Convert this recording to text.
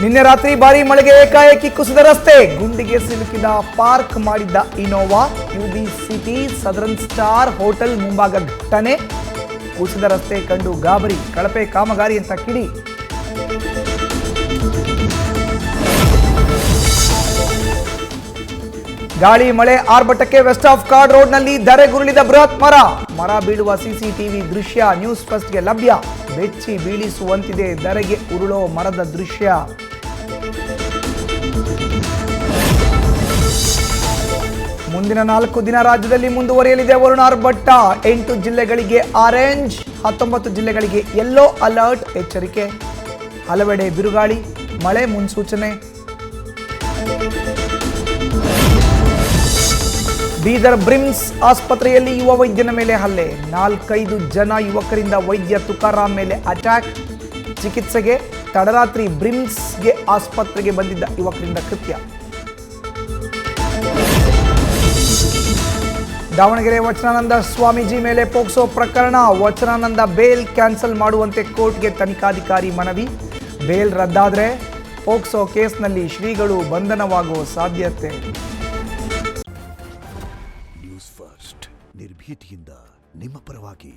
ನಿನ್ನೆ ರಾತ್ರಿ ಭಾರಿ ಮಳೆಗೆ ಏಕಾಏಕಿ ಕುಸಿದ ರಸ್ತೆ, ಗುಂಡಿಗೆ ಸಿಲುಕಿದ ಪಾರ್ಕ್ ಮಾಡಿದ್ದ Innova. UB city southern star hotel ಮುಂಭಾಗ ಘಟನೆ. ಕುಸಿದ ರಸ್ತೆ ಕಂಡು ಗಾಬರಿ, ಕಳಪೆ ಕಾಮಗಾರಿ ಅಂತ ಕಿಡಿ. ಗಾಳಿ ಮಳೆ ಆರ್ಭಟಕ್ಕೆ ವೆಸ್ಟ್ ಆಫ್ ಕಾರ್ಡ್ ರೋಡ್ನಲ್ಲಿ ಧರೆಗುರುಳಿದ ಬೃಹತ್ ಮರ ಬೀಳುವ ಸಿಸಿಟಿವಿ ದೃಶ್ಯ ನ್ಯೂಸ್ ಫಸ್ಟ್ಗೆ ಲಭ್ಯ. ಬೆಚ್ಚಿ ಬೀಳಿಸುವಂತಿದೆ ಧರೆಗೆ ಉರುಳೋ ಮರದ ದೃಶ್ಯ. ಮುಂದಿನ 4 ದಿನ ರಾಜ್ಯದಲ್ಲಿ ಮುಂದುವರಿಯಲಿದೆ ವರುಣಾರ್ಭಟ. 8 ಜಿಲ್ಲೆಗಳಿಗೆ ಆರೆಂಜ್, 19 ಜಿಲ್ಲೆಗಳಿಗೆ ಯೆಲ್ಲೋ ಅಲರ್ಟ್ ಎಚ್ಚರಿಕೆ. ಹಲವೆಡೆ ಬಿರುಗಾಳಿ, ಮಳೆ ಮುನ್ಸೂಚನೆ. ಬೀದರ್ ಬ್ರಿಮ್ಸ್ ಆಸ್ಪತ್ರೆಯಲ್ಲಿ ಯುವ ವೈದ್ಯನ ಮೇಲೆ ಹಲ್ಲೆ. 4-5 ಜನ ಯುವಕರಿಂದ ವೈದ್ಯ ತುಕಾರಾಂ ಮೇಲೆ ಅಟ್ಯಾಕ್. ಚಿಕಿತ್ಸೆಗೆ ತಡರಾತ್ರಿ ಬ್ರಿಮ್ಸ್ಗೆ ಆಸ್ಪತ್ರೆಗೆ ಬಂದಿದ್ದ ಯುವಕರಿಂದ ಕೃತ್ಯ. ದಾವಣಗೆರೆ ವಚನಾನಂದ ಸ್ವಾಮೀಜಿ ಮೇಲೆ ಪೋಕ್ಸೋ ಪ್ರಕರಣ. ವಚನಾನಂದ ಬೇಲ್ ಕ್ಯಾನ್ಸಲ್ ಮಾಡುವಂತೆ ಕೋರ್ಟ್ಗೆ ತನಿಖಾಧಿಕಾರಿ ಮನವಿ. ಬೇಲ್ ರದ್ದಾದರೆ ಪೋಕ್ಸೋ ಕೇಸ್ನಲ್ಲಿ ಶ್ರೀಗಳು ಬಂಧನವಾಗುವ ಸಾಧ್ಯತೆ. ನ್ಯೂಸ್ ಫಸ್ಟ್ ನಿರ್ಭೀತಿಯಿಂದ ನಿಮ್ಮ ಪರವಾಗಿ.